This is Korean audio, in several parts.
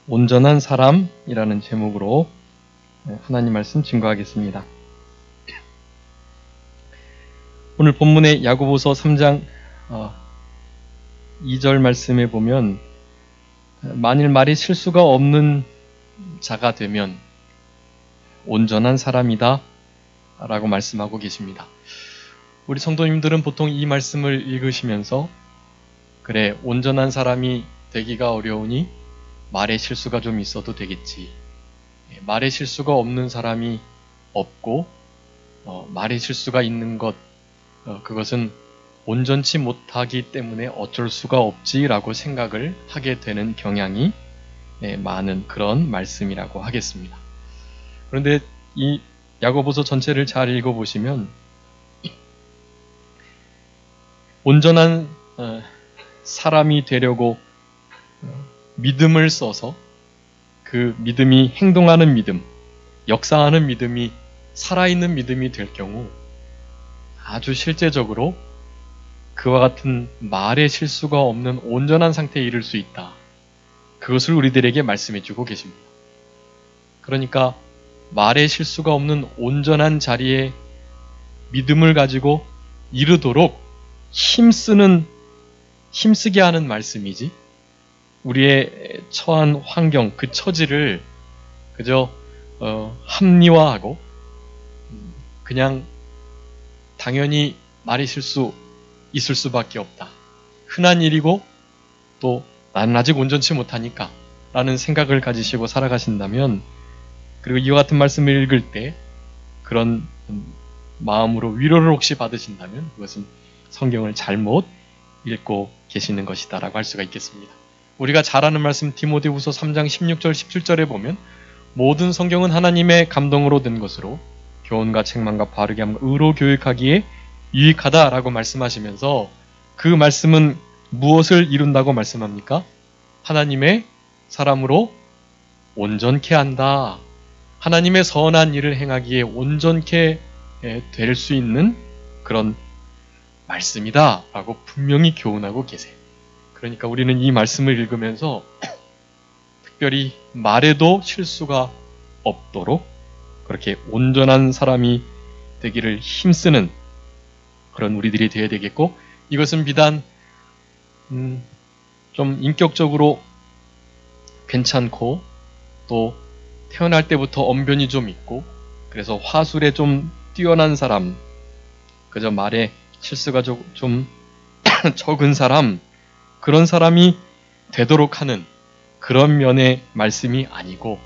온전한 사람이라는 제목으로 하나님 말씀 증거하겠습니다. 오늘 본문의 야고보서 3장 2절 말씀에 보면 만일 말이 실수가 없는 자가 되면 온전한 사람이다 라고 말씀하고 계십니다. 우리 성도님들은 보통 이 말씀을 읽으시면서 그래, 온전한 사람이 되기가 어려우니 말에 실수가 좀 있어도 되겠지. 말에 실수가 없는 사람이 없고 말에 실수가 있는 것, 그것은 온전치 못하기 때문에 어쩔 수가 없지라고 생각을 하게 되는 경향이 많은 그런 말씀이라고 하겠습니다. 그런데 이 야고보서 전체를 잘 읽어보시면 온전한 사람이 되려고 믿음을 써서 그 믿음이 행동하는 믿음, 역사하는 믿음이 살아있는 믿음이 될 경우 아주 실제적으로 그와 같은 말에 실수가 없는 온전한 상태에 이를 수 있다. 그것을 우리들에게 말씀해 주고 계십니다. 그러니까 말에 실수가 없는 온전한 자리에 믿음을 가지고 이르도록 힘쓰게 하는 말씀이지, 우리의 처한 환경, 그 처지를 그저 합리화하고 그냥 당연히 말이 실수 있을 수밖에 없다, 흔한 일이고 또 나는 아직 온전치 못하니까 라는 생각을 가지시고 살아가신다면, 그리고 이와 같은 말씀을 읽을 때 그런 마음으로 위로를 혹시 받으신다면 그것은 성경을 잘못 읽고 계시는 것이다 라고 할 수가 있겠습니다. 우리가 잘 아는 말씀 디모데후서 3장 16절 17절에 보면 모든 성경은 하나님의 감동으로 된 것으로 교훈과 책망과 바르게 함과 의로 교육하기에 유익하다라고 말씀하시면서, 그 말씀은 무엇을 이룬다고 말씀합니까? 하나님의 사람으로 온전케 한다. 하나님의 선한 일을 행하기에 온전케 될 수 있는 그런 말씀이다 라고 분명히 교훈하고 계세요. 그러니까 우리는 이 말씀을 읽으면서 특별히 말에도 실수가 없도록 그렇게 온전한 사람이 되기를 힘쓰는 그런 우리들이 되어야 되겠고, 이것은 비단 좀 인격적으로 괜찮고 또 태어날 때부터 언변이 좀 있고 그래서 화술에 좀 뛰어난 사람, 그저 말에 실수가 좀 적은 사람, 그런 사람이 되도록 하는 그런 면의 말씀이 아니고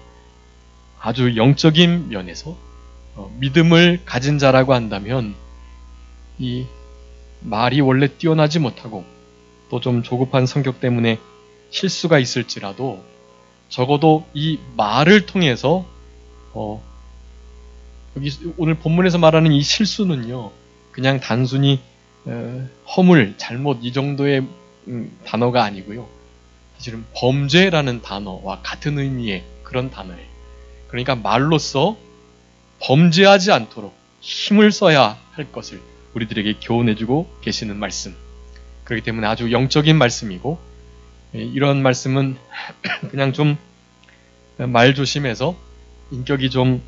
아주 영적인 면에서 믿음을 가진 자라고 한다면 이 말이 원래 뛰어나지 못하고 또 좀 조급한 성격 때문에 실수가 있을지라도 적어도 이 말을 통해서 여기 오늘 본문에서 말하는 이 실수는요, 그냥 단순히 허물, 잘못 이 정도의 단어가 아니고요, 사실은 범죄라는 단어와 같은 의미의 그런 단어예요. 그러니까 말로써 범죄하지 않도록 힘을 써야 할 것을 우리들에게 교훈해주고 계시는 말씀. 그렇기 때문에 아주 영적인 말씀이고, 이런 말씀은 그냥 좀 말 조심해서 인격이 좀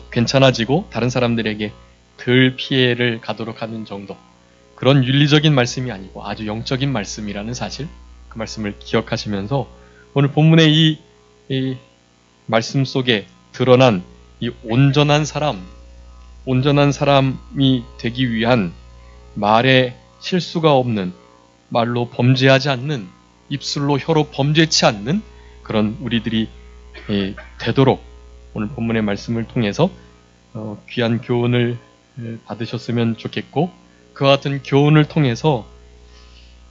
괜찮아지고 다른 사람들에게 덜 피해를 가도록 하는 정도, 그런 윤리적인 말씀이 아니고 아주 영적인 말씀이라는 사실, 그 말씀을 기억하시면서 오늘 본문의 이 말씀 속에 드러난 이 온전한 사람이 되기 위한 말에 실수가 없는, 말로 범죄하지 않는, 입술로 혀로 범죄치 않는 그런 우리들이 되도록 오늘 본문의 말씀을 통해서 귀한 교훈을 받으셨으면 좋겠고, 그와 같은 교훈을 통해서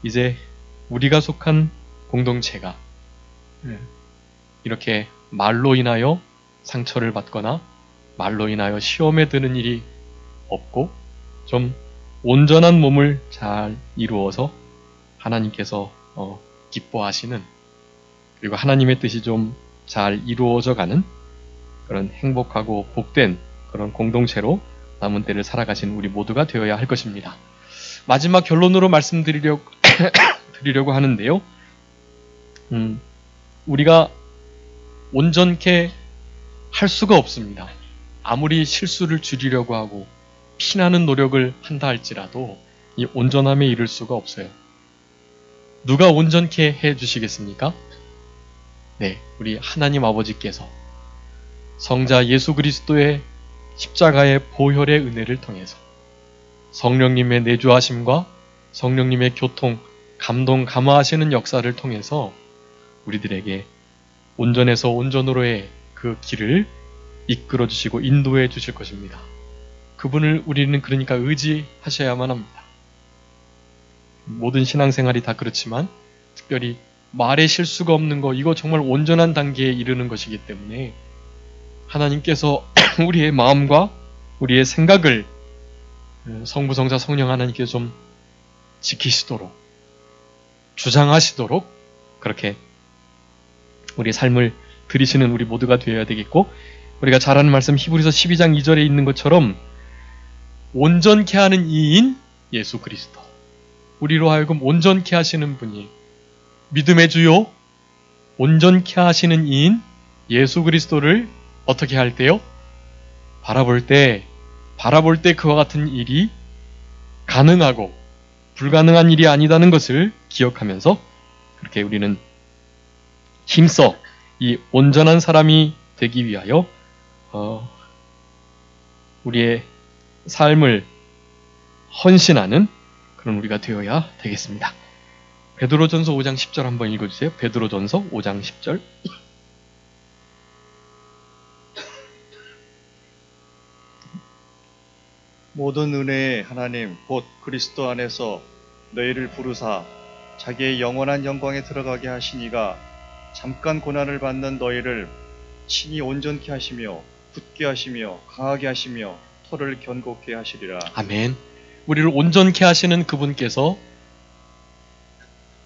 이제 우리가 속한 공동체가 이렇게 말로 인하여 상처를 받거나 말로 인하여 시험에 드는 일이 없고 좀 온전한 몸을 잘 이루어서 하나님께서 기뻐하시는, 그리고 하나님의 뜻이 좀 잘 이루어져 가는 그런 행복하고 복된 그런 공동체로 남은 때를 살아가신 우리 모두가 되어야 할 것입니다. 마지막 결론으로 말씀드리려고 하는데요. 우리가 온전케 할 수가 없습니다. 아무리 실수를 줄이려고 하고 피나는 노력을 한다 할지라도 이 온전함에 이를 수가 없어요. 누가 온전케 해 주시겠습니까? 네, 우리 하나님 아버지께서 성자 예수 그리스도의 십자가의 보혈의 은혜를 통해서 성령님의 내주하심과 성령님의 교통, 감동, 감화하시는 역사를 통해서 우리들에게 온전에서 온전으로의 그 길을 이끌어 주시고 인도해 주실 것입니다. 그분을 우리는 그러니까 의지하셔야만 합니다. 모든 신앙생활이 다 그렇지만 특별히 말에 실수가 없는 거, 이거 정말 온전한 단계에 이르는 것이기 때문에 하나님께서 우리의 마음과 우리의 생각을 성부, 성자, 성령 하나님께서 좀 지키시도록, 주장하시도록 그렇게 우리의 삶을 들이시는 우리 모두가 되어야 되겠고, 우리가 잘 아는 말씀 히브리서 12장 2절에 있는 것처럼 온전케 하는 이인 예수 그리스도, 우리로 하여금 온전케 하시는 분이 믿음의 주요 온전케 하시는 이인 예수 그리스도를 어떻게 할 때요? 바라볼 때 그와 같은 일이 가능하고 불가능한 일이 아니다는 것을 기억하면서 그렇게 우리는 힘써 이 온전한 사람이 되기 위하여 우리의 삶을 헌신하는 그런 우리가 되어야 되겠습니다. 베드로전서 5장 10절 한번 읽어주세요. 베드로전서 5장 10절. 모든 은혜의 하나님 곧 그리스도 안에서 너희를 부르사 자기의 영원한 영광에 들어가게 하시니가 잠깐 고난을 받는 너희를 친히 온전케 하시며 굳게 하시며 강하게 하시며 터를 견고케 하시리라. 아멘. 우리를 온전케 하시는 그분께서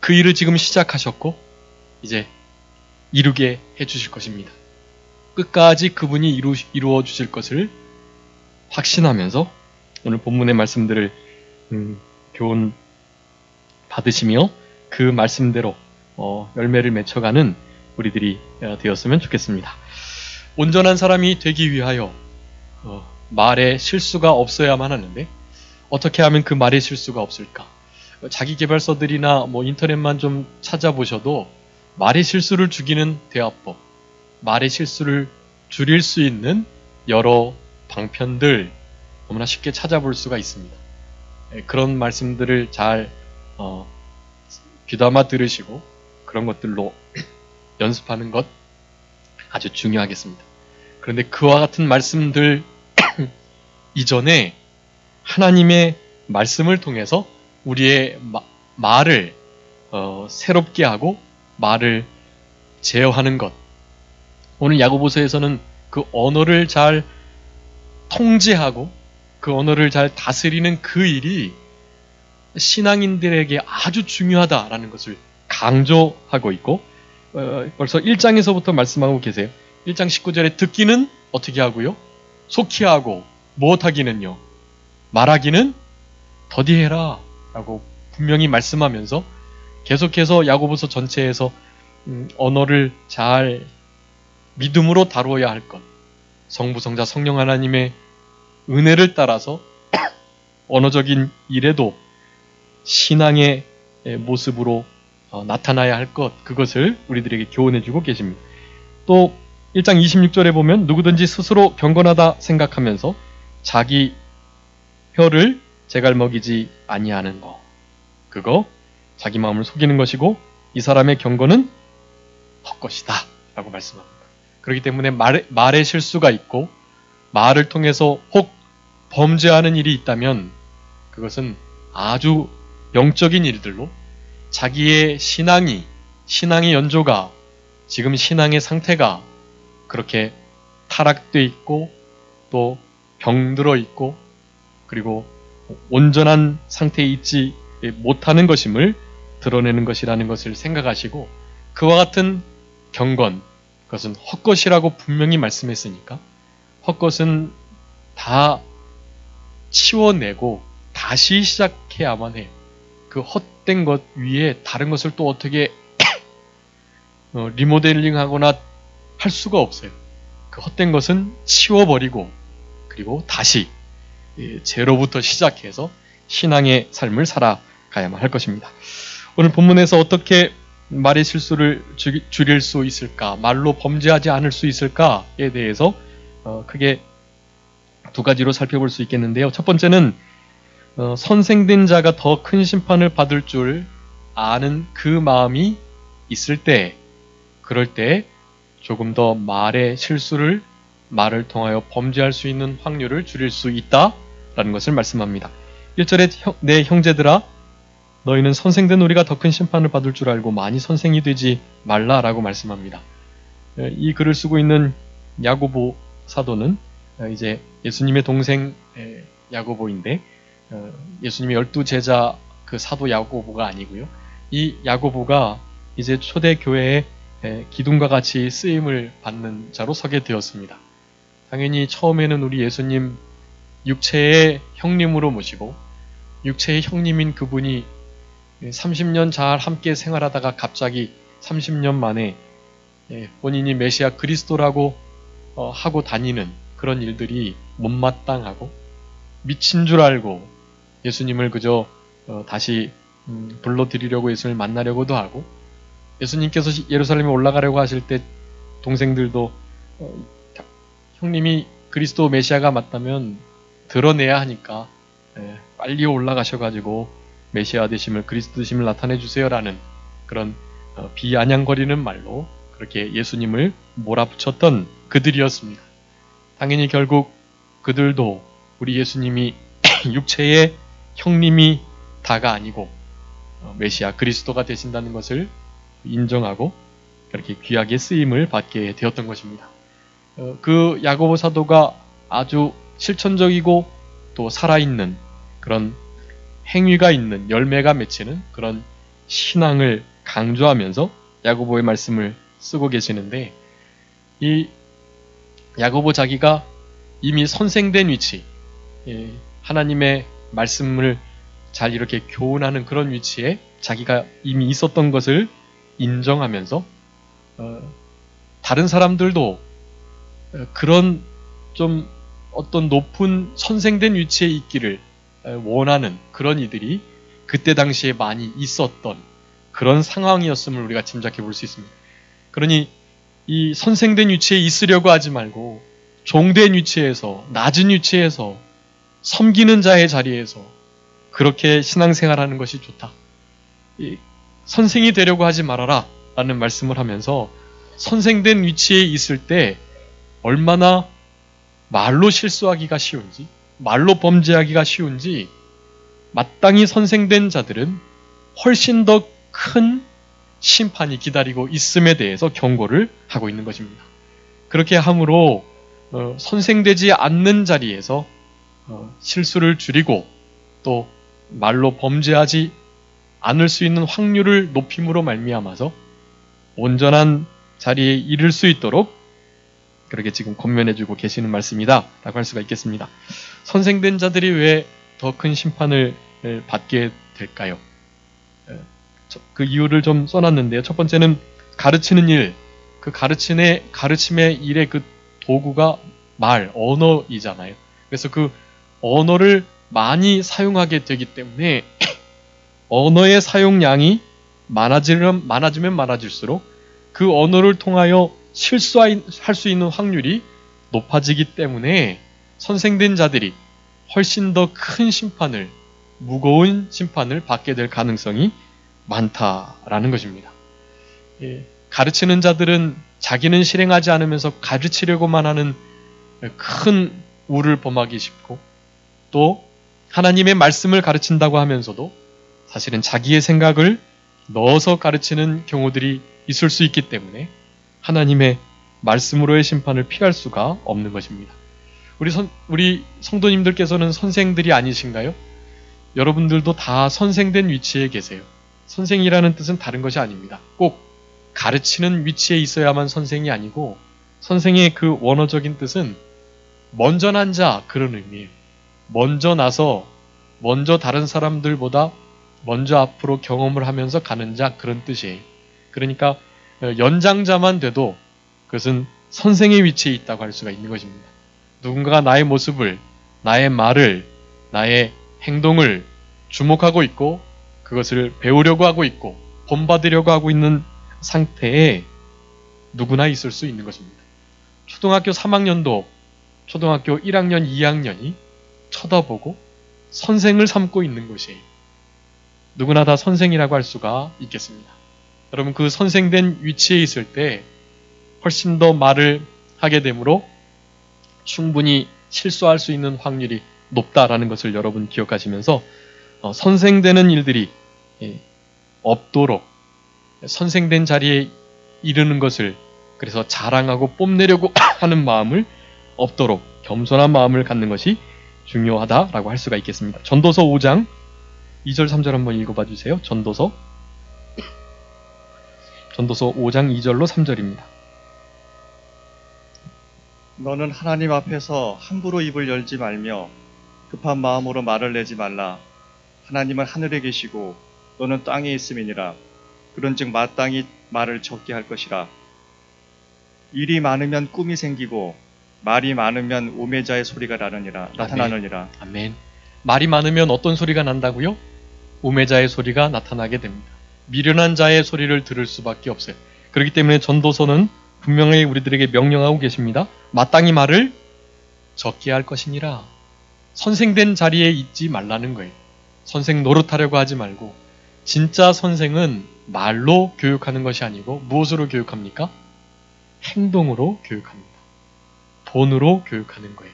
그 일을 지금 시작하셨고 이제 이루게 해주실 것입니다. 끝까지 그분이 이루어 주실 것을 확신하면서 오늘 본문의 말씀들을 교훈 받으시며 그 말씀대로 열매를 맺혀가는 우리들이 되었으면 좋겠습니다. 온전한 사람이 되기 위하여 말에 실수가 없어야만 하는데 어떻게 하면 그 말에 실수가 없을까? 자기계발서들이나 인터넷만 좀 찾아보셔도 말의 실수를 죽이는 대화법, 말의 실수를 줄일 수 있는 여러 방편들 너무나 쉽게 찾아볼 수가 있습니다. 그런 말씀들을 잘 귀담아 들으시고 그런 것들로 연습하는 것 아주 중요하겠습니다. 그런데 그와 같은 말씀들 이전에 하나님의 말씀을 통해서 우리의 말을 새롭게 하고 말을 제어하는 것, 오늘 야고보서에서는 그 언어를 잘 통제하고 그 언어를 잘 다스리는 그 일이 신앙인들에게 아주 중요하다라는 것을 강조하고 있고 벌써 1장에서부터 말씀하고 계세요. 1장 19절에 듣기는 어떻게 하고요? 속히 하고 무엇하기는요? 말하기는 더디해라 라고 분명히 말씀하면서 계속해서 야고보서 전체에서 언어를 잘 믿음으로 다루어야 할 것, 성부, 성자, 성령 하나님의 은혜를 따라서 언어적인 일에도 신앙의 모습으로 나타나야 할 것, 그것을 우리들에게 교훈해주고 계십니다. 또 1장 26절에 보면 누구든지 스스로 경건하다 생각하면서 자기 혀를 제갈먹이지 아니하는 거, 그거 자기 마음을 속이는 것이고 이 사람의 경건은 헛것이다 라고 말씀합니다. 그렇기 때문에 말에 실수가 있고 말을 통해서 혹 범죄하는 일이 있다면 그것은 아주 영적인 일들로 자기의 신앙의 연조가 지금 신앙의 상태가 그렇게 타락되어 있고 또 병들어 있고 그리고 온전한 상태에 있지 못하는 것임을 드러내는 것이라는 것을 생각하시고 그와 같은 경건, 그것은 헛것이라고 분명히 말씀했으니까 헛것은 다 치워내고 다시 시작해야만 해요. 그 헛된 것 위에 다른 것을 또 어떻게 리모델링하거나 할 수가 없어요. 그 헛된 것은 치워버리고 그리고 다시 제로부터 시작해서 신앙의 삶을 살아가야만 할 것입니다. 오늘 본문에서 어떻게 말의 실수를 줄일 수 있을까, 말로 범죄하지 않을 수 있을까에 대해서 크게 두 가지로 살펴볼 수 있겠는데요. 첫 번째는 선생된 자가 더 큰 심판을 받을 줄 아는 그 마음이 있을 때, 그럴 때 조금 더 말의 실수를 말을 통하여 범죄할 수 있는 확률을 줄일 수 있다라는 것을 말씀합니다. 1절에 내 형제들아 너희는 선생된 우리가 더 큰 심판을 받을 줄 알고 많이 선생이 되지 말라라고 말씀합니다. 이 글을 쓰고 있는 야고보 사도는 이제 예수님의 동생 야고보인데 예수님의 12제자 그 사도 야고보가 아니고요. 이 야고보가 이제 초대 교회에 기둥과 같이 쓰임을 받는 자로 서게 되었습니다. 당연히 처음에는 우리 예수님 육체의 형님으로 모시고 육체의 형님인 그분이 30년 잘 함께 생활하다가 갑자기 30년 만에 본인이 메시아 그리스도라고 하고 다니는 그런 일들이 못마땅하고 미친 줄 알고 예수님을 그저 다시 불러드리려고 예수님을 만나려고도 하고 예수님께서 예루살렘에 올라가려고 하실 때 동생들도 형님이 그리스도 메시아가 맞다면 드러내야 하니까 빨리 올라가셔가지고 메시아 되심을 그리스도 되심을 나타내 주세요라는 그런 비아냥거리는 말로 그렇게 예수님을 몰아붙였던 그들이었습니다. 당연히 결국 그들도 우리 예수님이 육체의 형님이 다가 아니고 메시아 그리스도가 되신다는 것을 인정하고 그렇게 귀하게 쓰임을 받게 되었던 것입니다. 그 야고보 사도가 아주 실천적이고 또 살아있는 그런 행위가 있는 열매가 맺히는 그런 신앙을 강조하면서 야고보의 말씀을 쓰고 계시는데 이 야고보 자기가 이미 선생된 위치, 하나님의 말씀을 잘 이렇게 교훈하는 그런 위치에 자기가 이미 있었던 것을 인정하면서 다른 사람들도 그런 좀 어떤 높은 선생된 위치에 있기를 원하는 그런 이들이 그때 당시에 많이 있었던 그런 상황이었음을 우리가 짐작해 볼 수 있습니다. 그러니 이 선생된 위치에 있으려고 하지 말고 종된 위치에서 낮은 위치에서 섬기는 자의 자리에서 그렇게 신앙생활하는 것이 좋다. 선생이 되려고 하지 말아라 라는 말씀을 하면서 선생된 위치에 있을 때 얼마나 말로 실수하기가 쉬운지 말로 범죄하기가 쉬운지 마땅히 선생된 자들은 훨씬 더 큰 심판이 기다리고 있음에 대해서 경고를 하고 있는 것입니다. 그렇게 함으로 선생되지 않는 자리에서 실수를 줄이고 또 말로 범죄하지 않을 수 있는 확률을 높임으로 말미암아서 온전한 자리에 이를 수 있도록 그렇게 지금 권면해주고 계시는 말씀이다 라고 할 수가 있겠습니다. 선생된 자들이 왜 더 큰 심판을 받게 될까요? 그 이유를 좀 써놨는데요. 첫 번째는 가르치는 일, 그 가르침의 일의 그 도구가 언어이잖아요. 그래서 그 언어를 많이 사용하게 되기 때문에 언어의 사용량이 많아지면 많아질수록 그 언어를 통하여 실수할 수 있는 확률이 높아지기 때문에 선생된 자들이 훨씬 더 큰 심판을, 무거운 심판을 받게 될 가능성이 많다라는 것입니다. 가르치는 자들은 자기는 실행하지 않으면서 가르치려고만 하는 큰 우를 범하기 쉽고 또 하나님의 말씀을 가르친다고 하면서도 사실은 자기의 생각을 넣어서 가르치는 경우들이 있을 수 있기 때문에 하나님의 말씀으로의 심판을 피할 수가 없는 것입니다. 우리 성도님들께서는 선생들이 아니신가요? 여러분들도 다 선생된 위치에 계세요. 선생이라는 뜻은 다른 것이 아닙니다. 꼭 가르치는 위치에 있어야만 선생이 아니고 선생의 그 원어적인 뜻은 먼저 난 자 그런 의미예요. 먼저 나서 먼저 다른 사람들보다 먼저 앞으로 경험을 하면서 가는 자 그런 뜻이에요. 그러니까 연장자만 돼도 그것은 선생의 위치에 있다고 할 수가 있는 것입니다. 누군가가 나의 모습을, 나의 말을, 나의 행동을 주목하고 있고 그것을 배우려고 하고 있고 본받으려고 하고 있는 상태에 누구나 있을 수 있는 것입니다. 초등학교 3학년도 초등학교 1학년, 2학년이 쳐다보고 선생을 삼고 있는 것이에요. 누구나 다 선생이라고 할 수가 있겠습니다. 여러분, 그 선생된 위치에 있을 때 훨씬 더 말을 하게 되므로 충분히 실수할 수 있는 확률이 높다라는 것을 여러분 기억하시면서 선생되는 일들이 없도록 선생된 자리에 이르는 것을 그래서 자랑하고 뽐내려고 하는 마음을 없도록 겸손한 마음을 갖는 것이 중요하다라고 할 수가 있겠습니다. 전도서 5장 2절 3절 한번 읽어봐 주세요. 전도서 5장 2절로 3절입니다. 너는 하나님 앞에서 함부로 입을 열지 말며 급한 마음으로 말을 내지 말라. 하나님은 하늘에 계시고 너는 땅에 있음이니라. 그런즉 마땅히 말을 적게 할 것이라. 일이 많으면 꿈이 생기고 말이 많으면 우매자의 소리가 나타나느니라. 아멘. 말이 많으면 어떤 소리가 난다고요? 우매자의 소리가 나타나게 됩니다. 미련한 자의 소리를 들을 수밖에 없어요. 그렇기 때문에 전도서는 분명히 우리들에게 명령하고 계십니다. 마땅히 말을 적게 할 것이니라. 선생된 자리에 있지 말라는 거예요. 선생 노릇하려고 하지 말고 진짜 선생은 말로 교육하는 것이 아니고 무엇으로 교육합니까? 행동으로 교육합니다. 본으로 교육하는 거예요.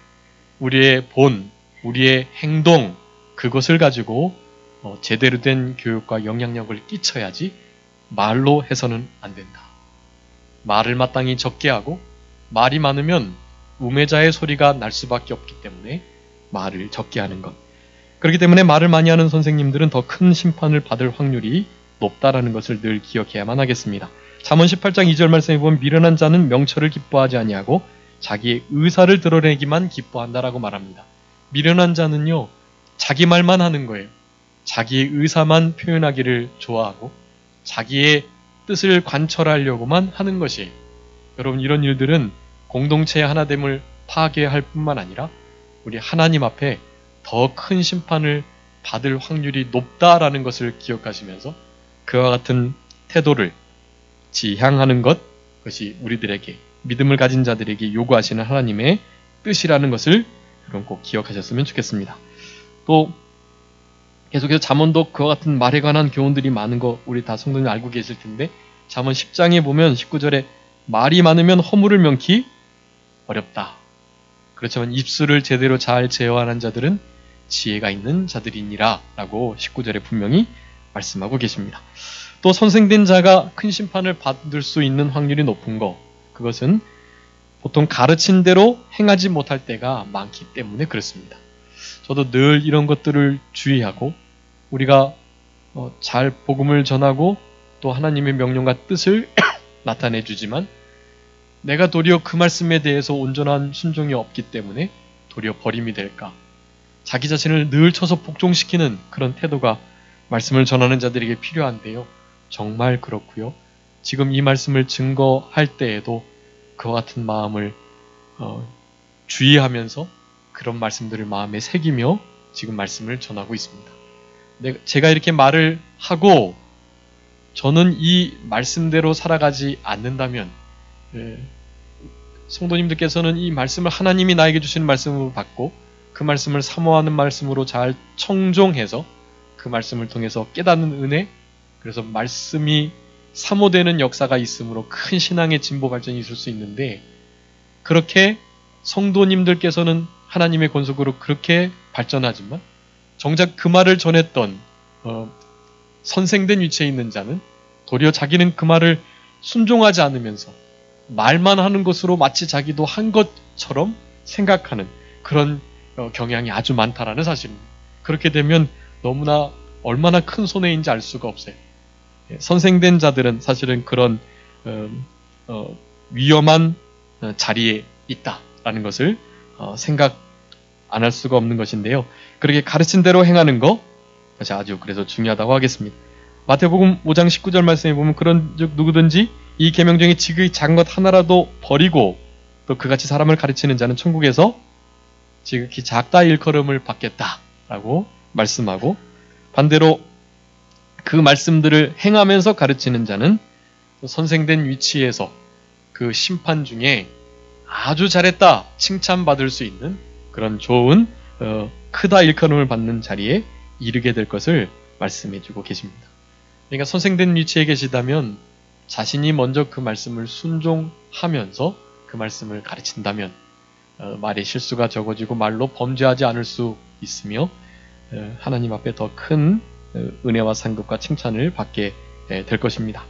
우리의 본, 우리의 행동, 그것을 가지고 제대로 된 교육과 영향력을 끼쳐야지 말로 해서는 안 된다. 말을 마땅히 적게 하고 말이 많으면 우매자의 소리가 날 수밖에 없기 때문에 말을 적게 하는 것. 그렇기 때문에 말을 많이 하는 선생님들은 더 큰 심판을 받을 확률이 높다라는 것을 늘 기억해야만 하겠습니다. 잠언 18장 2절 말씀에 보면 미련한 자는 명철을 기뻐하지 아니하고 자기의 의사를 드러내기만 기뻐한다라고 말합니다. 미련한 자는요, 자기 말만 하는 거예요. 자기의 의사만 표현하기를 좋아하고 자기의 뜻을 관철하려고만 하는 것이에요. 여러분, 이런 일들은 공동체의 하나됨을 파괴할 뿐만 아니라 우리 하나님 앞에 더 큰 심판을 받을 확률이 높다라는 것을 기억하시면서 그와 같은 태도를 지향하는 것, 그것이 우리들에게 믿음을 가진 자들에게 요구하시는 하나님의 뜻이라는 것을 여러분 꼭 기억하셨으면 좋겠습니다. 또 계속해서 잠언도 그와 같은 말에 관한 교훈들이 많은 거 우리 다 성도님 알고 계실 텐데 잠언 10장에 보면 19절에 말이 많으면 허물을 명키 어렵다. 그렇지만 입술을 제대로 잘 제어하는 자들은 지혜가 있는 자들이니라 라고 19절에 분명히 말씀하고 계십니다. 또 선생된 자가 큰 심판을 받을 수 있는 확률이 높은 거, 그것은 보통 가르친 대로 행하지 못할 때가 많기 때문에 그렇습니다. 저도 늘 이런 것들을 주의하고 우리가 잘 복음을 전하고 또 하나님의 명령과 뜻을 나타내 주지만 내가 도리어 그 말씀에 대해서 온전한 순종이 없기 때문에 도리어 버림이 될까? 자기 자신을 늘 쳐서 복종시키는 그런 태도가 말씀을 전하는 자들에게 필요한데요. 정말 그렇고요. 지금 이 말씀을 증거할 때에도 그와 같은 마음을 주의하면서 그런 말씀들을 마음에 새기며 지금 말씀을 전하고 있습니다. 제가 이렇게 말을 하고 저는 이 말씀대로 살아가지 않는다면 성도님들께서는 이 말씀을 하나님이 나에게 주시는 말씀으로 받고 그 말씀을 사모하는 말씀으로 잘 청종해서 그 말씀을 통해서 깨닫는 은혜, 그래서 말씀이 사모되는 역사가 있으므로 큰 신앙의 진보 발전이 있을 수 있는데 그렇게 성도님들께서는 하나님의 권속으로 그렇게 발전하지만 정작 그 말을 전했던 선생된 위치에 있는 자는 도리어 자기는 그 말을 순종하지 않으면서 말만 하는 것으로 마치 자기도 한 것처럼 생각하는 그런 경향이 아주 많다라는 사실입니다. 그렇게 되면 너무나 얼마나 큰 손해인지 알 수가 없어요. 선생된 자들은 사실은 그런 위험한 자리에 있다라는 것을 생각 안 할 수가 없는 것인데요. 그렇게 가르친 대로 행하는 것, 그것이 아주 그래서 중요하다고 하겠습니다. 마태복음 5장 19절 말씀에 보면 그런즉 누구든지 이 계명 중에 지극히 작은 것 하나라도 버리고 또 그같이 사람을 가르치는 자는 천국에서 지극히 작다 일컬음을 받겠다라고 말씀하고, 반대로 그 말씀들을 행하면서 가르치는 자는 선생된 위치에서 그 심판 중에 아주 잘했다 칭찬받을 수 있는 그런 좋은 크다 일컬음을 받는 자리에 이르게 될 것을 말씀해주고 계십니다. 그러니까 선생된 위치에 계시다면 자신이 먼저 그 말씀을 순종하면서 그 말씀을 가르친다면 말의 실수가 적어지고 말로 범죄하지 않을 수 있으며 하나님 앞에 더 큰 은혜와 상급과 칭찬을 받게 될 것입니다.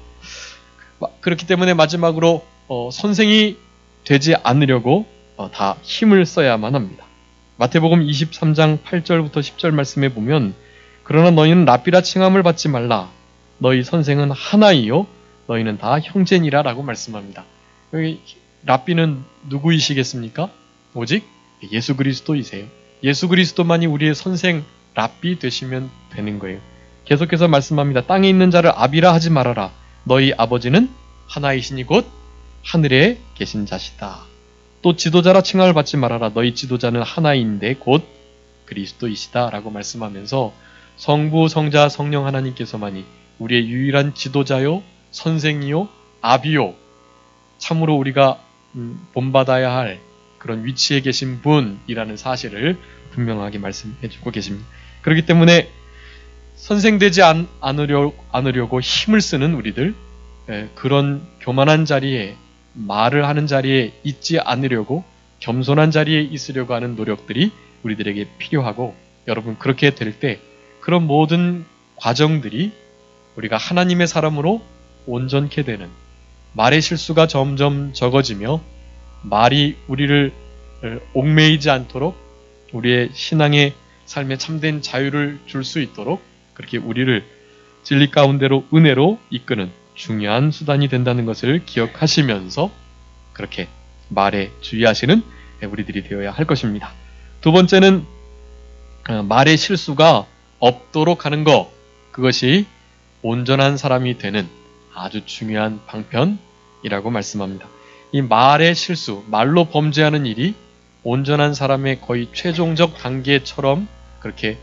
그렇기 때문에 마지막으로 선생이 되지 않으려고 다 힘을 써야만 합니다. 마태복음 23장 8절부터 10절 말씀에 보면 그러나 너희는 랍비라 칭함을 받지 말라. 너희 선생은 하나이요 너희는 다 형제니라 라고 말씀합니다. 여기 랍비는 누구이시겠습니까? 오직 예수 그리스도이세요. 예수 그리스도만이 우리의 선생 랍비 되시면 되는 거예요. 계속해서 말씀합니다. 땅에 있는 자를 아비라 하지 말아라. 너희 아버지는 하나이시니 곧 하늘에 계신 자시다. 또 지도자라 칭함을 받지 말아라. 너희 지도자는 하나인데 곧 그리스도이시다 라고 말씀하면서 성부, 성자, 성령 하나님께서만이 우리의 유일한 지도자요, 선생이요, 아비요, 참으로 우리가 본받아야 할 그런 위치에 계신 분이라는 사실을 분명하게 말씀해주고 계십니다. 그렇기 때문에 선생되지 않으려고 힘을 쓰는 우리들, 그런 교만한 자리에, 말을 하는 자리에 있지 않으려고 겸손한 자리에 있으려고 하는 노력들이 우리들에게 필요하고, 여러분 그렇게 될 때 그런 모든 과정들이 우리가 하나님의 사람으로 온전케 되는, 말의 실수가 점점 적어지며 말이 우리를 옥매이지 않도록 우리의 신앙의 삶에 참된 자유를 줄 수 있도록 그렇게 우리를 진리 가운데로 은혜로 이끄는 중요한 수단이 된다는 것을 기억하시면서 그렇게 말에 주의하시는 우리들이 되어야 할 것입니다. 두 번째는 말의 실수가 없도록 하는 것, 그것이 온전한 사람이 되는 아주 중요한 방편이라고 말씀합니다. 이 말의 실수, 말로 범죄하는 일이 온전한 사람의 거의 최종적 단계처럼 그렇게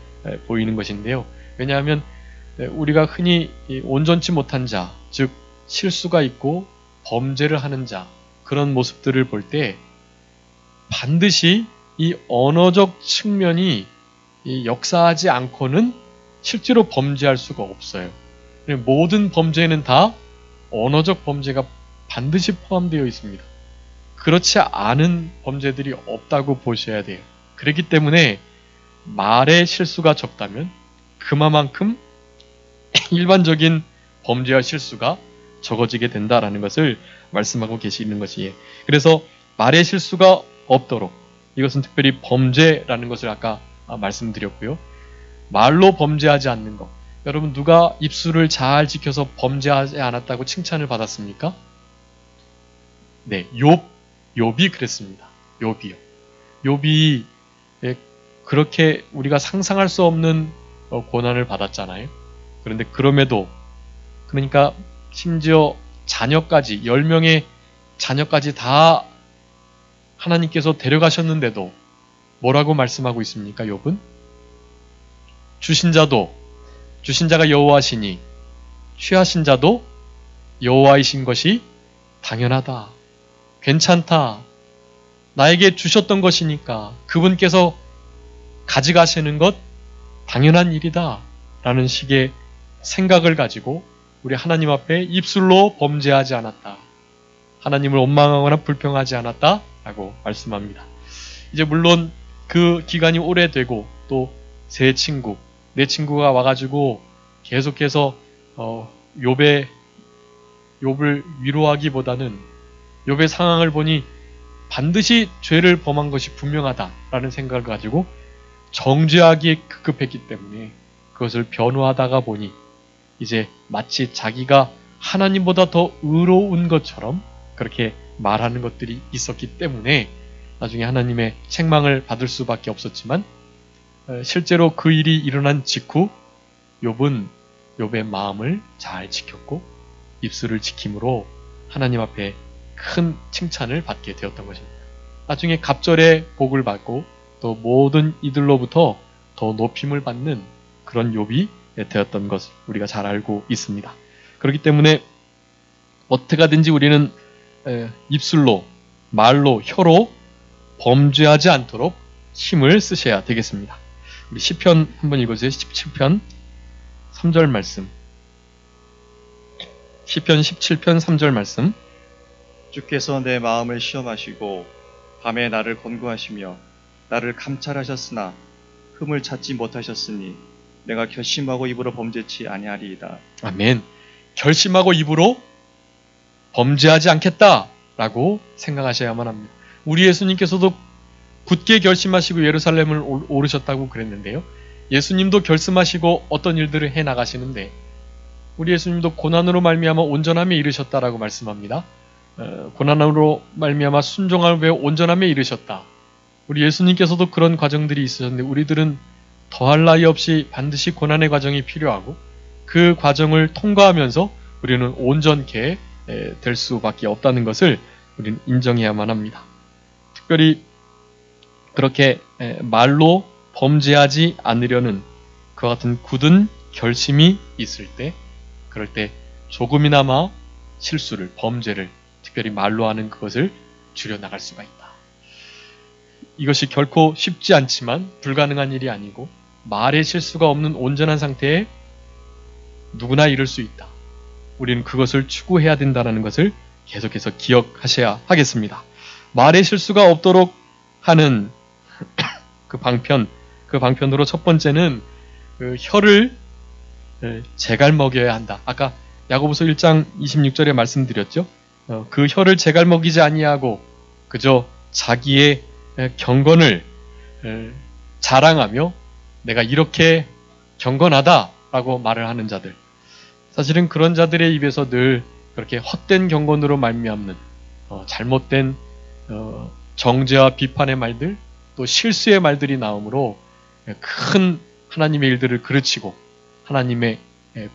보이는 것인데요. 왜냐하면 우리가 흔히 온전치 못한 자, 즉 실수가 있고 범죄를 하는 자, 그런 모습들을 볼 때 반드시 이 언어적 측면이 역사하지 않고는 실제로 범죄할 수가 없어요. 모든 범죄에는 다 언어적 범죄가 반드시 포함되어 있습니다. 그렇지 않은 범죄들이 없다고 보셔야 돼요. 그렇기 때문에 말의 실수가 적다면 그만큼 일반적인 범죄와 실수가 적어지게 된다라는 것을 말씀하고 계시는 것이에요. 그래서 말의 실수가 없도록, 이것은 특별히 범죄라는 것을 아까 말씀드렸고요. 말로 범죄하지 않는 것. 여러분 누가 입술을 잘 지켜서 범죄하지 않았다고 칭찬을 받았습니까? 네, 욥이 그랬습니다. 욥이 그렇게 우리가 상상할 수 없는 고난을 받았잖아요. 그런데 그럼에도, 그러니까 심지어 자녀까지, 10명의 자녀까지 다 하나님께서 데려가셨는데도 뭐라고 말씀하고 있습니까? 욥은 주신 자가 여호와시니 취하신 자도 여호와이신 것이 당연하다. 괜찮다. 나에게 주셨던 것이니까 그분께서 가져가시는 것 당연한 일이다. 라는 식의 생각을 가지고 우리 하나님 앞에 입술로 범죄하지 않았다. 하나님을 원망하거나 불평하지 않았다. 라고 말씀합니다. 이제 물론 그 기간이 오래되고 또 내 친구가 와가지고 계속해서 욥을 위로하기보다는 욥의 상황을 보니 반드시 죄를 범한 것이 분명하다라는 생각을 가지고 정죄하기에 급급했기 때문에 그것을 변호하다가 보니 이제 마치 자기가 하나님보다 더 의로운 것처럼 그렇게 말하는 것들이 있었기 때문에 나중에 하나님의 책망을 받을 수밖에 없었지만, 실제로 그 일이 일어난 직후 욥은 욥의 마음을 잘 지켰고 입술을 지킴으로 하나님 앞에 큰 칭찬을 받게 되었던 것입니다. 나중에 갑절의 복을 받고 또 모든 이들로부터 더 높임을 받는 그런 욥이 되었던 것을 우리가 잘 알고 있습니다. 그렇기 때문에 어떻게든지 우리는 입술로, 말로, 혀로 범죄하지 않도록 힘을 쓰셔야 되겠습니다. 우리 시편 한번 읽어주세요. 17편 3절 말씀. 시편 17편 3절 말씀. 주께서 내 마음을 시험하시고 밤에 나를 권고하시며 나를 감찰하셨으나 흠을 찾지 못하셨으니 내가 결심하고 입으로 범죄치 아니하리이다. 아멘. 결심하고 입으로 범죄하지 않겠다라고 생각하셔야만 합니다. 우리 예수님께서도 굳게 결심하시고 예루살렘을 오르셨다고 그랬는데요. 예수님도 결심하시고 어떤 일들을 해나가시는데 우리 예수님도 고난으로 말미암아 온전함에 이르셨다라고 말씀합니다. 고난으로 말미암아 순종함을 배워 온전함에 이르셨다. 우리 예수님께서도 그런 과정들이 있으셨는데 우리들은 더할 나위 없이 반드시 고난의 과정이 필요하고 그 과정을 통과하면서 우리는 온전케 될 수밖에 없다는 것을 우리는 인정해야만 합니다. 특별히 그렇게 말로 범죄하지 않으려는 그와 같은 굳은 결심이 있을 때, 그럴 때 조금이나마 실수를, 범죄를 특별히 말로 하는 그것을 줄여나갈 수가 있다. 이것이 결코 쉽지 않지만 불가능한 일이 아니고 말의 실수가 없는 온전한 상태에 누구나 이룰 수 있다. 우리는 그것을 추구해야 된다는 것을 계속해서 기억하셔야 하겠습니다. 말의 실수가 없도록 하는 그 방편으로 첫 번째는 그 혀를 제갈 먹여야 한다. 아까 야고보서 1장 26절에 말씀드렸죠. 그 혀를 제갈 먹이지 아니하고 그저 자기의 경건을 자랑하며 내가 이렇게 경건하다라고 말을 하는 자들. 사실은 그런 자들의 입에서 늘 그렇게 헛된 경건으로 말미암는 잘못된 정죄와 비판의 말들, 또 실수의 말들이 나오므로 큰 하나님의 일들을 그르치고 하나님의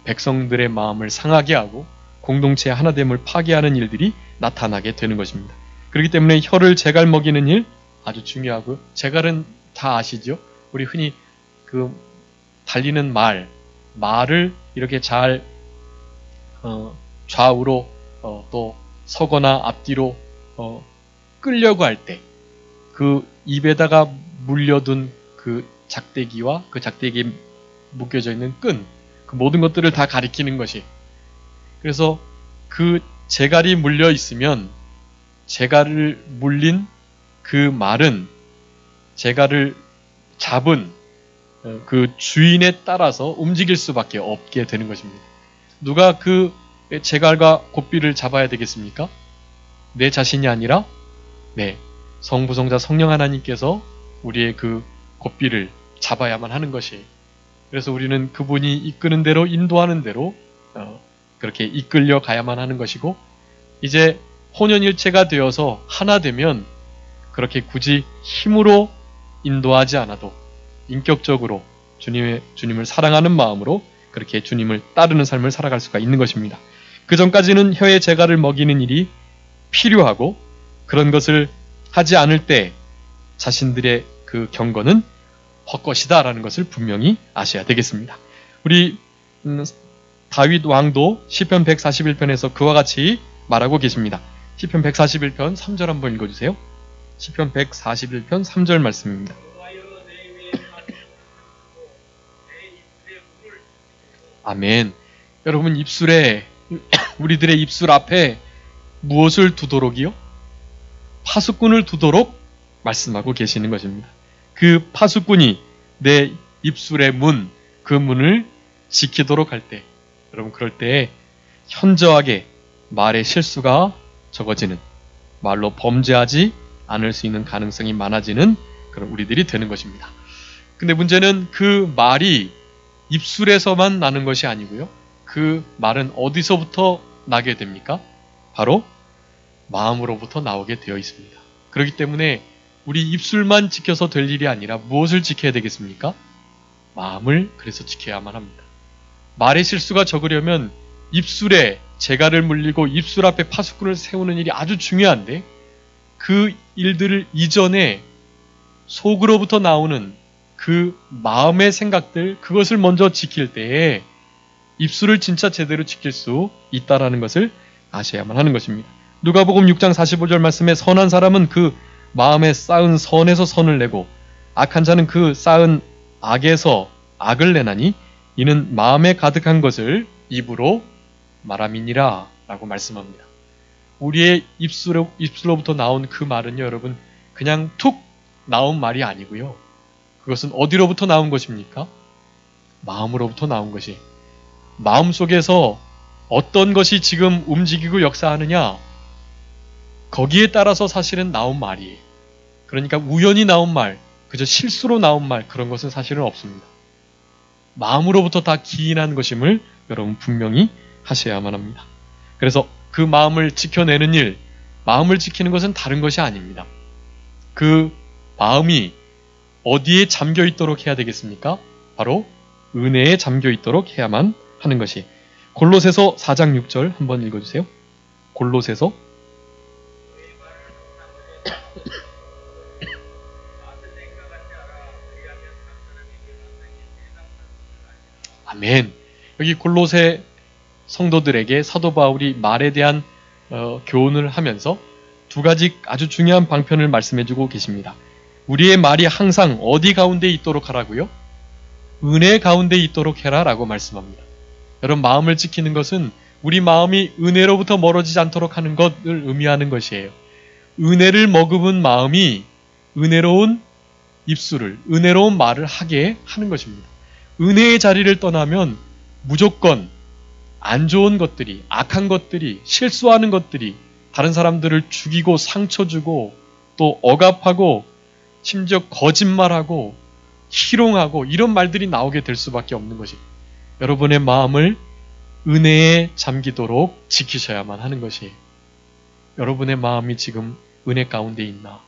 백성들의 마음을 상하게 하고 공동체의 하나됨을 파괴하는 일들이 나타나게 되는 것입니다. 그렇기 때문에 혀를 제갈 먹이는 일 아주 중요하고요. 제갈은 다 아시죠? 우리 흔히 그 달리는 말을 이렇게 잘 좌우로 또 서거나 앞뒤로 끌려고 할 때 그 입에다가 물려둔 그 작대기와 그 작대기에 묶여져 있는 끈, 그 모든 것들을 다 가리키는 것이. 그래서 그 제갈이 물려 있으면 제갈을 물린 그 말은 제갈을 잡은 그 주인에 따라서 움직일 수밖에 없게 되는 것입니다. 누가 그 제갈과 고삐를 잡아야 되겠습니까? 내 자신이 아니라 성부성자 성령 하나님께서 우리의 그 고삐를 잡아야만 하는 것이. 그래서 우리는 그분이 이끄는 대로 인도하는 대로 그렇게 이끌려 가야만 하는 것이고, 이제 혼연일체가 되어서 하나 되면 그렇게 굳이 힘으로 인도하지 않아도 인격적으로 주님을 사랑하는 마음으로 그렇게 주님을 따르는 삶을 살아갈 수가 있는 것입니다. 그 전까지는 혀의 제갈을 먹이는 일이 필요하고, 그런 것을 하지 않을 때 자신들의 그 경건은 헛것이다라는 것을 분명히 아셔야 되겠습니다. 우리 다윗 왕도 시편 141편에서 그와 같이 말하고 계십니다. 시편 141편 3절 한번 읽어주세요. 시편 141편 3절 말씀입니다. 아멘. 여러분, 우리들의 입술 앞에 무엇을 두도록이요? 파수꾼을 두도록 말씀하고 계시는 것입니다. 그 파수꾼이 내 입술의 그 문을 지키도록 할 때, 여러분, 그럴 때 현저하게 말의 실수가 적어지는, 말로 범죄하지 않을 수 있는 가능성이 많아지는 그런 우리들이 되는 것입니다. 근데 문제는 그 말이 입술에서만 나는 것이 아니고요. 그 말은 어디서부터 나게 됩니까? 바로 마음으로부터 나오게 되어 있습니다. 그렇기 때문에 우리 입술만 지켜서 될 일이 아니라 무엇을 지켜야 되겠습니까? 마음을 그래서 지켜야만 합니다. 말의 실수가 적으려면 입술에 재갈을 물리고 입술 앞에 파수꾼을 세우는 일이 아주 중요한데, 그 일들을 이전에 속으로부터 나오는 그 마음의 생각들, 그것을 먼저 지킬 때에 입술을 진짜 제대로 지킬 수 있다라는 것을 아셔야만 하는 것입니다. 누가복음 6장 45절 말씀에 선한 사람은 그 마음에 쌓은 선에서 선을 내고 악한 자는 그 쌓은 악에서 악을 내나니 이는 마음에 가득한 것을 입으로 말함이니라 라고 말씀합니다. 우리의 입술로부터 나온 그 말은요, 여러분, 그냥 툭 나온 말이 아니고요. 그것은 어디로부터 나온 것입니까? 마음으로부터 나온 것이. 마음속에서 어떤 것이 지금 움직이고 역사하느냐, 거기에 따라서 사실은 나온 말이에요. 그러니까 우연히 나온 말, 그저 실수로 나온 말, 그런 것은 사실은 없습니다. 마음으로부터 다 기인한 것임을 여러분 분명히 하셔야만 합니다. 그래서 그 마음을 지켜내는 일, 마음을 지키는 것은 다른 것이 아닙니다. 그 마음이 어디에 잠겨 있도록 해야 되겠습니까? 바로 은혜에 잠겨 있도록 해야만 하는 것이. 골로새서 4장 6절 한번 읽어주세요. 골로새서 아멘. 여기 골로새 성도들에게 사도 바울이 말에 대한 교훈을 하면서 두 가지 아주 중요한 방편을 말씀해주고 계십니다. 우리의 말이 항상 어디 가운데 있도록 하라고요? 은혜 가운데 있도록 해라 라고 말씀합니다. 여러분, 마음을 지키는 것은 우리 마음이 은혜로부터 멀어지지 않도록 하는 것을 의미하는 것이에요. 은혜를 머금은 마음이 은혜로운 입술을, 은혜로운 말을 하게 하는 것입니다. 은혜의 자리를 떠나면 무조건 안 좋은 것들이, 악한 것들이, 실수하는 것들이 다른 사람들을 죽이고 상처 주고 또 억압하고 심지어 거짓말하고 희롱하고 이런 말들이 나오게 될 수밖에 없는 것입니다. 여러분의 마음을 은혜에 잠기도록 지키셔야만 하는 것이에요. 여러분의 마음이 지금 은혜 가운데 있나?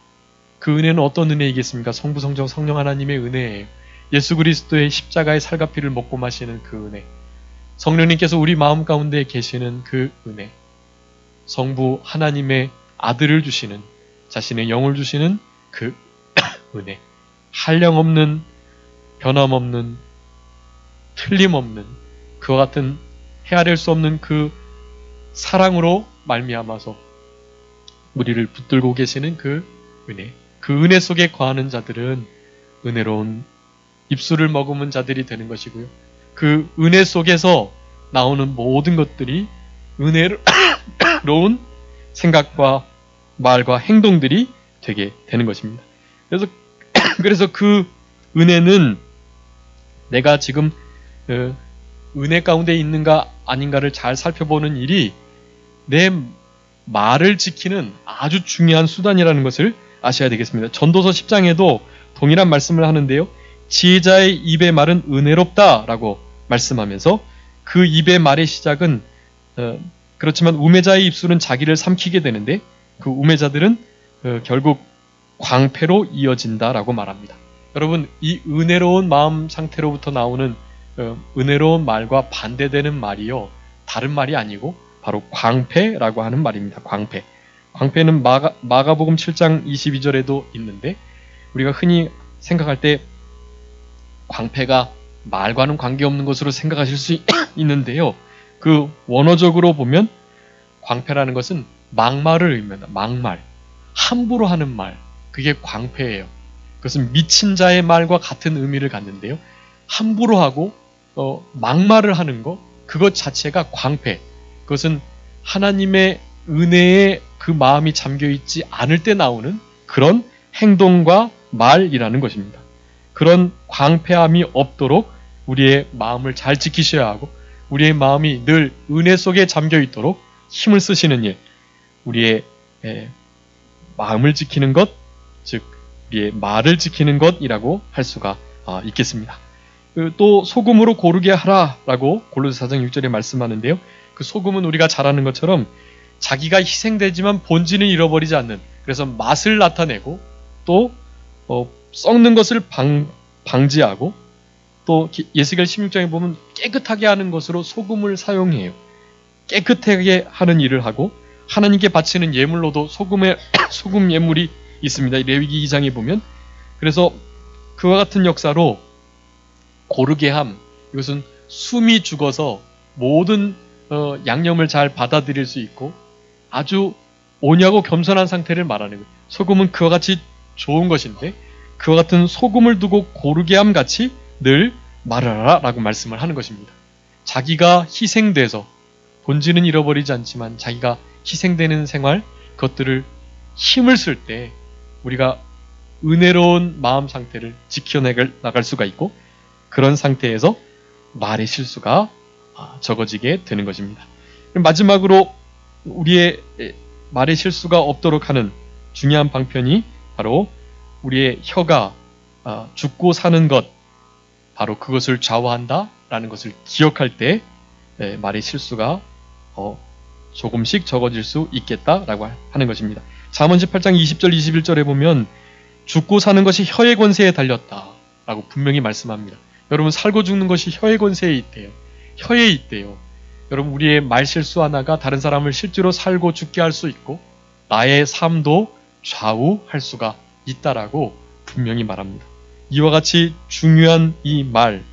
그 은혜는 어떤 은혜이겠습니까? 성부, 성령, 성령 하나님의 은혜예요. 예수 그리스도의 십자가의 살과 피를 먹고 마시는 그 은혜. 성령님께서 우리 마음 가운데 계시는 그 은혜. 성부 하나님의 아들을 주시는, 자신의 영을 주시는 그 은혜. 한량없는, 변함없는, 틀림없는, 그와 같은 헤아릴 수 없는 그 사랑으로 말미암아서 우리를 붙들고 계시는 그 은혜. 그 은혜 속에 거하는 자들은 은혜로운 입술을 머금은 자들이 되는 것이고요. 그 은혜 속에서 나오는 모든 것들이 은혜로운 생각과 말과 행동들이 되게 되는 것입니다. 그래서 그 은혜는 내가 지금 은혜 가운데 있는가 아닌가를 잘 살펴보는 일이 내 말을 지키는 아주 중요한 수단이라는 것을 아셔야 되겠습니다. 전도서 10장에도 동일한 말씀을 하는데요. 지혜자의 입의 말은 은혜롭다라고 말씀하면서 그 입의 말의 시작은 그렇지만 우매자의 입술은 자기를 삼키게 되는데 그 우매자들은 결국 광패로 이어진다라고 말합니다. 여러분, 이 은혜로운 마음 상태로부터 나오는 은혜로운 말과 반대되는 말이요, 다른 말이 아니고 바로 광패라고 하는 말입니다. 광패. 광패는 마가복음 7장 22절에도 있는데 우리가 흔히 생각할 때 광패가 말과는 관계없는 것으로 생각하실 수 있는데요. 그 원어적으로 보면 광패라는 것은 막말을 의미합니다. 막말. 함부로 하는 말. 그게 광패예요. 그것은 미친 자의 말과 같은 의미를 갖는데요. 함부로 하고 막말을 하는 것, 그것 자체가 광패. 그것은 하나님의 은혜에 그 마음이 잠겨있지 않을 때 나오는 그런 행동과 말이라는 것입니다. 그런 광패함이 없도록 우리의 마음을 잘 지키셔야 하고 우리의 마음이 늘 은혜 속에 잠겨있도록 힘을 쓰시는 일, 우리의 마음을 지키는 것, 즉 우리의 말을 지키는 것이라고 할 수가 있겠습니다. 또 소금으로 고르게 하라라고 골로새 4장 6절에 말씀하는데요. 그 소금은 우리가 잘 아는 것처럼 자기가 희생되지만 본질은 잃어버리지 않는, 그래서 맛을 나타내고 또 썩는 것을 방지하고 또 예스겔 16장에 보면 깨끗하게 하는 것으로 소금을 사용해요. 깨끗하게 하는 일을 하고 하나님께 바치는 예물로도 소금 예물이 있습니다. 레위기 2장에 보면. 그래서 그와 같은 역사로 고르게 함, 이것은 숨이 죽어서 모든 양념을 잘 받아들일 수 있고 아주 온유하고 겸손한 상태를 말하는 거예요. 소금은 그와 같이 좋은 것인데 그와 같은 소금을 두고 고르게 함 같이 늘 말하라 라고 말씀을 하는 것입니다. 자기가 희생돼서 본질은 잃어버리지 않지만 자기가 희생되는 생활, 그것들을 힘을 쓸 때 우리가 은혜로운 마음 상태를 지켜나갈 수가 있고 그런 상태에서 말의 실수가 적어지게 되는 것입니다. 마지막으로 우리의 말의 실수가 없도록 하는 중요한 방편이 바로 우리의 혀가 죽고 사는 것, 바로 그것을 좌우한다 라는 것을 기억할 때 말의 실수가 조금씩 적어질 수 있겠다라고 하는 것입니다. 잠언 18장 20절 21절에 보면 죽고 사는 것이 혀의 권세에 달렸다라고 분명히 말씀합니다. 여러분, 살고 죽는 것이 혀의 권세에 있대요. 혀에 있대요. 여러분, 우리의 말 실수 하나가 다른 사람을 실제로 살고 죽게 할 수 있고 나의 삶도 좌우할 수가 있다라고 분명히 말합니다. 이와 같이 중요한 이 말,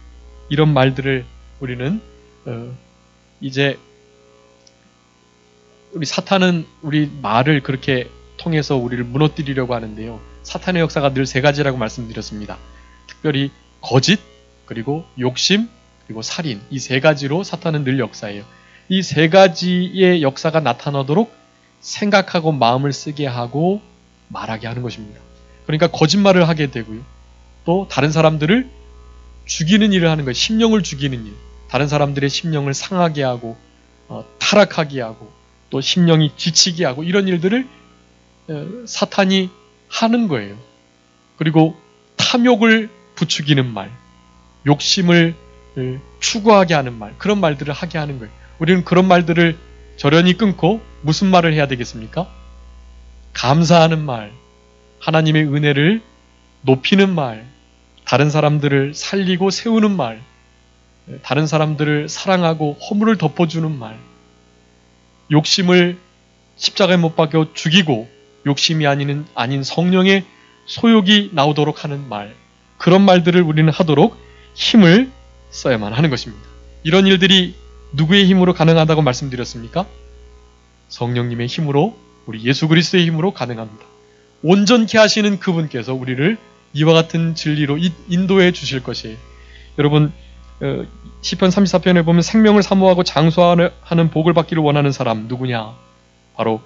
이런 말들을 우리는 이제 우리 사탄은 우리 말을 그렇게 통해서 우리를 무너뜨리려고 하는데요. 사탄의 역사가 늘 세 가지라고 말씀드렸습니다. 특별히 거짓, 그리고 욕심, 그리고 살인, 이 세 가지로 사탄은 늘 역사해요. 이 세 가지의 역사가 나타나도록 생각하고 마음을 쓰게 하고 말하게 하는 것입니다. 그러니까 거짓말을 하게 되고요. 또 다른 사람들을 죽이는 일을 하는 거예요. 심령을 죽이는 일. 다른 사람들의 심령을 상하게 하고 타락하게 하고 또 심령이 지치게 하고 이런 일들을 사탄이 하는 거예요. 그리고 탐욕을 부추기는 말, 욕심을 추구하게 하는 말, 그런 말들을 하게 하는 거예요. 우리는 그런 말들을 절연히 끊고 무슨 말을 해야 되겠습니까? 감사하는 말, 하나님의 은혜를 높이는 말, 다른 사람들을 살리고 세우는 말, 다른 사람들을 사랑하고 허물을 덮어주는 말, 욕심을 십자가에 못 박여 죽이고 욕심이 아닌 성령의 소욕이 나오도록 하는 말, 그런 말들을 우리는 하도록 힘을 써야만 하는 것입니다. 이런 일들이 누구의 힘으로 가능하다고 말씀드렸습니까? 성령님의 힘으로, 우리 예수 그리스도의 힘으로 가능합니다. 온전케 하시는 그분께서 우리를 이와 같은 진리로 인도해 주실 것이에요. 여러분, 시편 34편에 보면 생명을 사모하고 장수하는 복을 받기를 원하는 사람 누구냐? 바로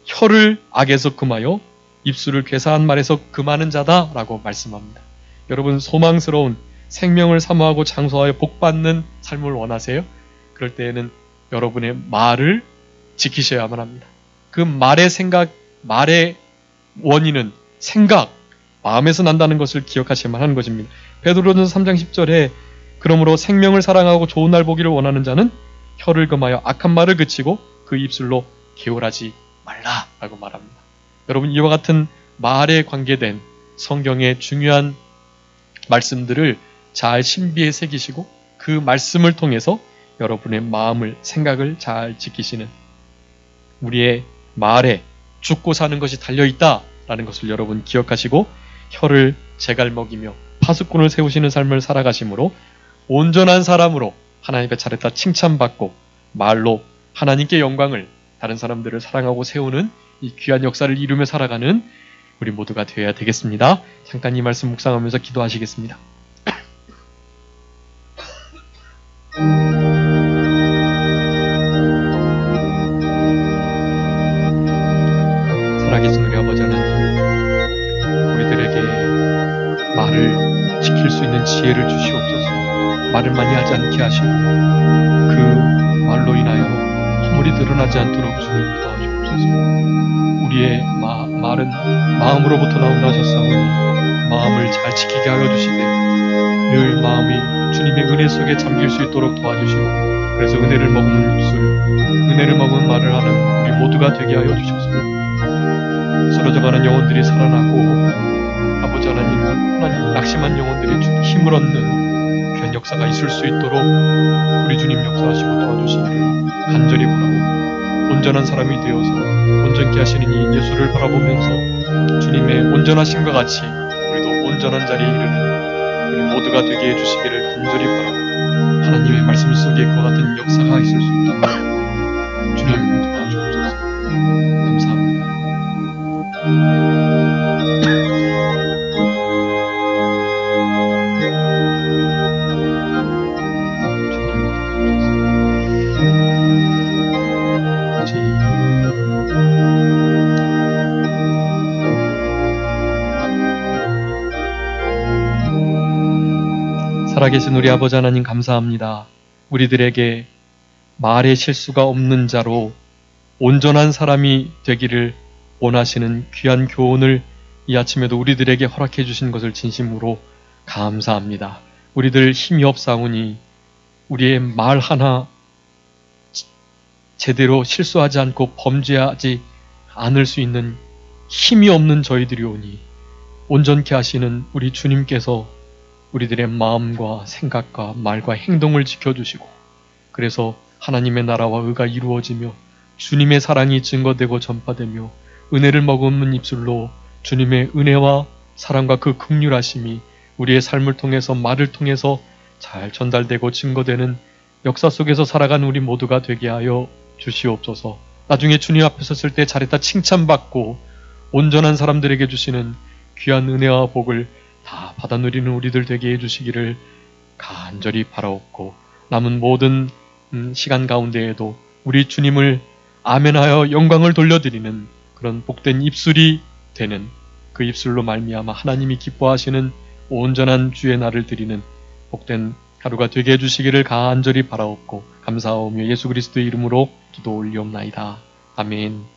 혀를 악에서 금하여 입술을 괴사한 말에서 금하는 자다라고 말씀합니다. 여러분, 소망스러운 생명을 사모하고 장수하여 복받는 삶을 원하세요? 그럴 때에는 여러분의 말을 지키셔야만 합니다. 그 말의 생각, 말의 원인은 생각, 마음에서 난다는 것을 기억하셔야만 하는 것입니다. 베드로전서 3장 10절에 그러므로 생명을 사랑하고 좋은 날 보기를 원하는 자는 혀를 금하여 악한 말을 그치고 그 입술로 게으르지 말라라고 말합니다. 여러분, 이와 같은 말에 관계된 성경의 중요한 말씀들을 잘 신비에 새기시고 그 말씀을 통해서 여러분의 마음을, 생각을 잘 지키시는, 우리의 말에 죽고 사는 것이 달려있다라는 것을 여러분 기억하시고 혀를 제갈먹이며 파수꾼을 세우시는 삶을 살아가심으로 온전한 사람으로 하나님께 잘했다 칭찬받고 말로 하나님께 영광을, 다른 사람들을 사랑하고 세우는 이 귀한 역사를 이루며 살아가는 우리 모두가 되어야 되겠습니다. 잠깐 이 말씀 묵상하면서 기도하시겠습니다. 살아계신 우리 아버지 하나님, 우리들에게 말을 지킬 수 있는 지혜를 주시옵소서. 말을 많이 하지 않게 하시고 그 말로 인하여 허물이 드러나지 않도록 주님 도와주옵소서. 우리의 말은 마음으로부터 나온다 하셨사오니 마음을 잘 지키게 하여 주시되 늘 마음이 주님의 은혜 속에 잠길 수 있도록 도와주시고, 그래서 은혜를 머금은 입술, 은혜를 머금은 말을 하는 우리 모두가 되게 하여 주셔서 쓰러져가는 영혼들이 살아나고 아버지 하나님, 낙심한 영혼들이 힘을 얻는 하나님의 역사가 있을 수 있도록 우리 주님 역사하시고 도와주시기를 간절히 바라고, 온전한 사람이 되어서 온전케 하시는 이 예수를 바라보면서 주님의 온전하심과 같이 우리도 온전한 자리에 이르는 우리 모두가 되게 해주시기를 간절히 바라고, 하나님의 말씀 속에 그와 같은 역사가 있을 수 있도록 주님 도와주옵소서. 감사합니다. 살아계신 우리 아버지 하나님 감사합니다. 우리들에게 말의 실수가 없는 자로 온전한 사람이 되기를 원하시는 귀한 교훈을 이 아침에도 우리들에게 허락해 주신 것을 진심으로 감사합니다. 우리들 힘이 없사오니 우리의 말 하나 제대로 실수하지 않고 범죄하지 않을 수 있는 힘이 없는 저희들이오니 온전케 하시는 우리 주님께서 우리들의 마음과 생각과 말과 행동을 지켜주시고, 그래서 하나님의 나라와 의가 이루어지며 주님의 사랑이 증거되고 전파되며 은혜를 머금는 입술로 주님의 은혜와 사랑과 그 긍휼하심이 우리의 삶을 통해서, 말을 통해서 잘 전달되고 증거되는 역사 속에서 살아간 우리 모두가 되게 하여 주시옵소서. 나중에 주님 앞에 섰을 때 잘했다 칭찬받고 온전한 사람들에게 주시는 귀한 은혜와 복을 다 받아 누리는 우리들 되게 해주시기를 간절히 바라옵고, 남은 모든 시간 가운데에도 우리 주님을 아멘하여 영광을 돌려드리는 그런 복된 입술이 되는, 그 입술로 말미암아 하나님이 기뻐하시는 온전한 주의 날을 드리는 복된 하루가 되게 해주시기를 간절히 바라옵고 감사하오며 예수 그리스도의 이름으로 기도 올리옵나이다. 아멘.